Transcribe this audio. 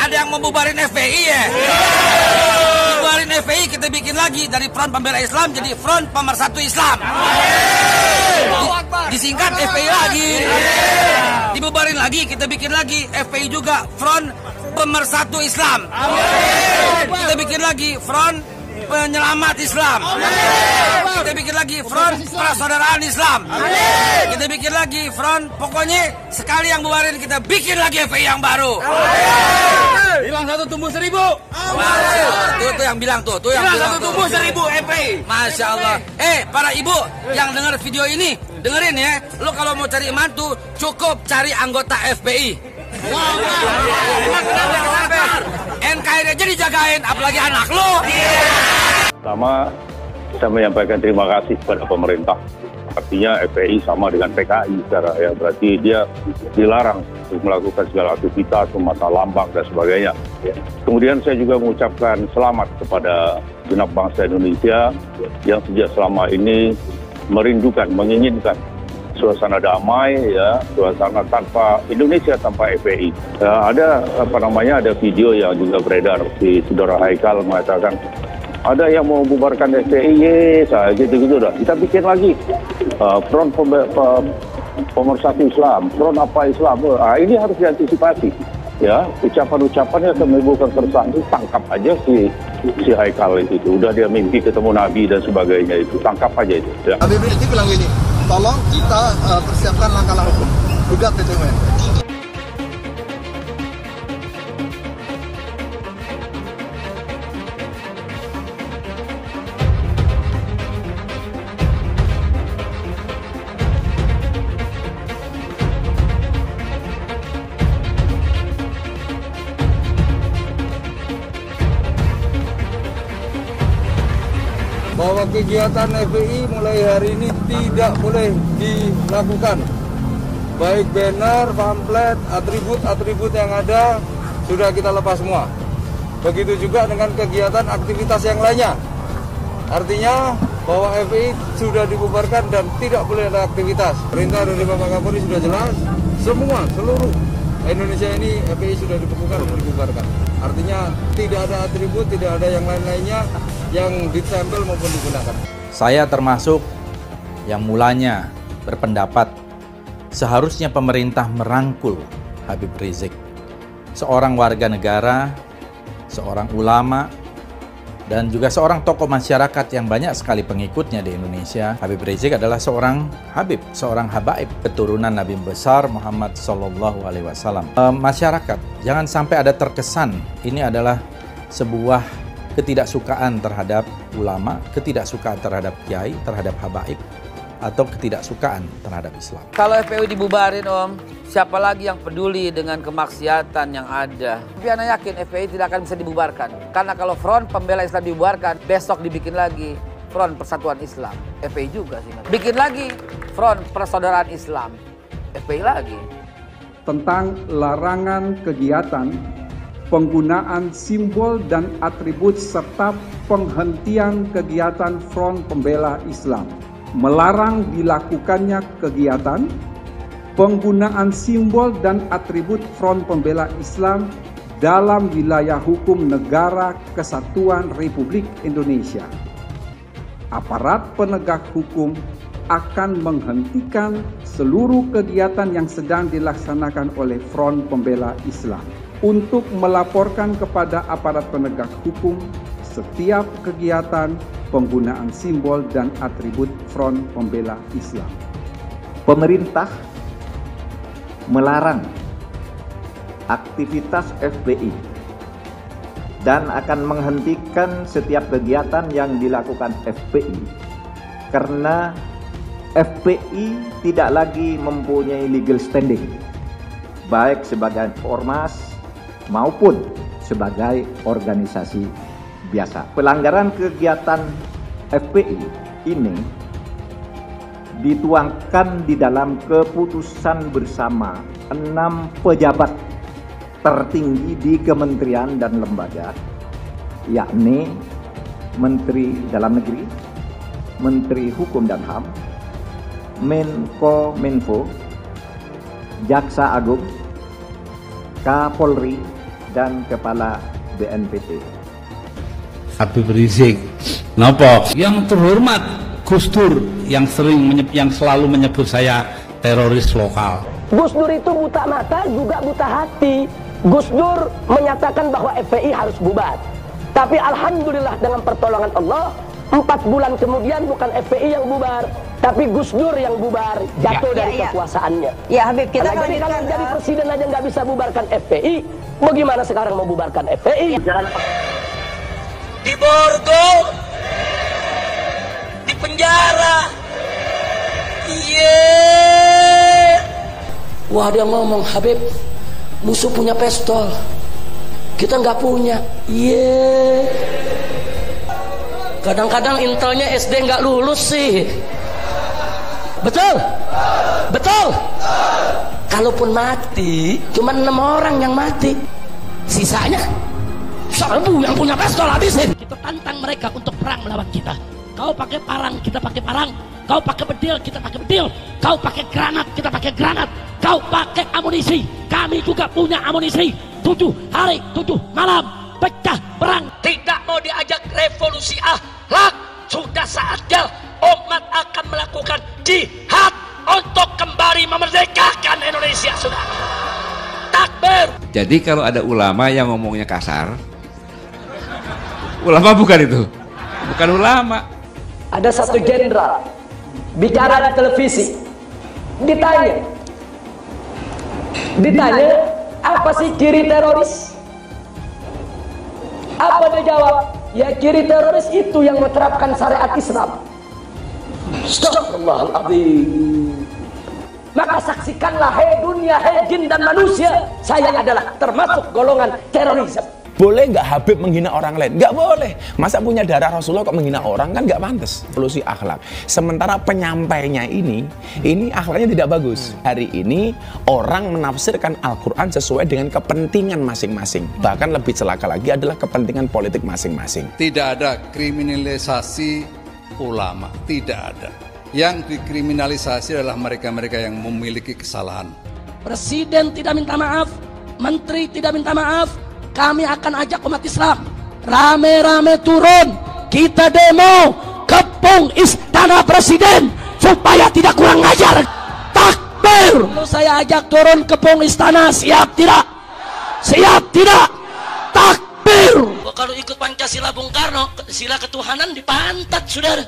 ada yang mau bubarin FPI ya? Bubarin FPI kita bikin lagi dari Front Pembela Islam jadi Front Pemersatu Islam. Disingkat FPI lagi. Dibubarin lagi kita bikin lagi FPI juga Front Pemersatu Islam. Kita bikin lagi Front Penyelamat Islam. Kita bikin lagi Front Persaudaraan Islam. Kita bikin lagi Front, pokoknya sekali yang bubarin kita bikin lagi FPI yang baru. Hilang satu tumbuh 1000. Tuh yang bilang tuh yang bilang satu tumbuh 1000 FPI. Masya Allah. Para ibu yang dengar video ini dengerin ya. Lo kalau mau cari mantu cukup cari anggota FPI. NKRI aja dijagain, apalagi anak lo. Pertama, saya menyampaikan terima kasih kepada pemerintah. Artinya FPI sama dengan PKI secara ya, berarti dia dilarang untuk melakukan segala aktivitas, memasak lambang dan sebagainya. Kemudian saya juga mengucapkan selamat kepada genap bangsa Indonesia yang sejak selama ini merindukan, menginginkan suasana damai, ya, suasana tanpa Indonesia tanpa FPI. Ada ada video yang juga beredar di Saudara Haikal mengatakan ada yang mau membubarkan FPI, gitu-gitu dah. Kita bikin lagi Front Pemersatu Islam, Front apa Islam. Ini harus diantisipasi. Ya, ucapan-ucapannya akan menimbulkan keresahan. Tangkap aja si Haikal itu. Udah dia mimpi ketemu Nabi dan sebagainya itu. Tangkap aja itu. Ya. Habib Rizik bilang gini, tolong kita persiapkan langkah-langkah hukum. Gugat PT UN. Bahwa kegiatan FPI mulai hari ini tidak boleh dilakukan. Baik banner, pamflet, atribut yang ada sudah kita lepas semua. Begitu juga dengan kegiatan aktivitas yang lainnya. Artinya bahwa FPI sudah dibubarkan dan tidak boleh ada aktivitas. Perintah dari Bapak Kapolri sudah jelas, seluruh Indonesia ini FPI sudah dibubarkan. Artinya tidak ada atribut, tidak ada yang lain-lainnya yang ditempel maupun digunakan. Saya termasuk yang mulanya berpendapat seharusnya pemerintah merangkul Habib Rizik, seorang warga negara, seorang ulama, dan juga seorang tokoh masyarakat yang banyak sekali pengikutnya di Indonesia. Habib Rizik adalah seorang Habib, seorang habaib, keturunan Nabi besar Muhammad SAW. Masyarakat, jangan sampai ada terkesan ini adalah sebuah ketidaksukaan terhadap ulama, ketidaksukaan terhadap kiai, terhadap habaib, atau ketidaksukaan terhadap Islam. Kalau FPI dibubarin Om, siapa lagi yang peduli dengan kemaksiatan yang ada? Tapi Ana yakin FPI tidak akan bisa dibubarkan. Karena kalau Front Pembela Islam dibubarkan, besok dibikin lagi Front Persatuan Islam. FPI juga sih. Bikin lagi Front Persaudaraan Islam. FPI lagi. Tentang larangan kegiatan, penggunaan simbol dan atribut serta penghentian kegiatan Front Pembela Islam. Melarang dilakukannya kegiatan, penggunaan simbol dan atribut Front Pembela Islam dalam wilayah hukum Negara Kesatuan Republik Indonesia. Aparat penegak hukum akan menghentikan seluruh kegiatan yang sedang dilaksanakan oleh Front Pembela Islam untuk melaporkan kepada aparat penegak hukum setiap kegiatan penggunaan simbol dan atribut Front Pembela Islam. Pemerintah melarang aktivitas FPI dan akan menghentikan setiap kegiatan yang dilakukan FPI karena FPI tidak lagi mempunyai legal standing baik sebagai ormas maupun sebagai organisasi biasa. Pelanggaran kegiatan FPI ini dituangkan di dalam keputusan bersama 6 pejabat tertinggi di kementerian dan lembaga, yakni Menteri Dalam Negeri, Menteri Hukum dan HAM, Menko Minfo, Jaksa Agung, Kapolri, dan Kepala BNPT. Habib Rizik, nopo? Yang terhormat Gus Dur yang selalu menyebut saya teroris lokal. Gus Dur itu buta mata juga buta hati. Gus Dur menyatakan bahwa FPI harus bubar. Tapi alhamdulillah dengan pertolongan Allah, 4 bulan kemudian bukan FPI yang bubar, tapi Gus Dur yang bubar, jatuh dari kekuasaannya. Ya Habib, kita kalau jadi presiden aja nggak bisa bubarkan FPI, bagaimana sekarang mau bubarkan FPI? Di Borgo, di penjara. Wah, dia ngomong, Habib, musuh punya pistol, kita nggak punya. Kadang-kadang intelnya SD nggak lulus sih. Betul? Betul? Kalaupun mati, cuma 6 orang yang mati. Sisanya 1000 yang punya pistol habisin. Kita tantang mereka untuk perang melawan kita. Kau pakai parang, kita pakai parang. Kau pakai bedil, kita pakai bedil. Kau pakai granat, kita pakai granat. Kau pakai amunisi, kami juga punya amunisi. 7 hari, 7 malam, pecah perang. Tidak mau diajak revolusi akhlak. Sudah saatnya umat akan melakukan jihad untuk kembali memerdekakan Indonesia. Sudah. Takbir. Jadi kalau ada ulama yang ngomongnya kasar, ulama bukan itu, bukan ulama. Ada satu jenderal bicara di televisi, ditanya apa sih ciri teroris? Apa dia jawab? Ya, ciri teroris itu yang menerapkan syariat Islam. Astagfirullahaladzim. Maka saksikanlah, hei dunia, hei jin dan manusia, saya adalah termasuk golongan teroris. Boleh nggak Habib menghina orang lain? Nggak boleh. Masa punya darah Rasulullah kok menghina orang, kan nggak pantas. Evolusi akhlak. Sementara penyampainya ini akhlaknya tidak bagus. Hari ini orang menafsirkan Al-Quran sesuai dengan kepentingan masing-masing. Bahkan lebih celaka lagi adalah kepentingan politik masing-masing. Tidak ada kriminalisasi ulama, tidak ada. Yang dikriminalisasi adalah mereka-mereka yang memiliki kesalahan. Presiden tidak minta maaf, menteri tidak minta maaf. Kami akan ajak umat Islam rame-rame turun, kita demo kepung istana presiden supaya tidak kurang ajar. Takbir. Lalu saya ajak turun kepung istana, siap tidak? Siap tidak? Takbir. Kalau ikut Pancasila Bung Karno, sila ketuhanan dipantat, saudara.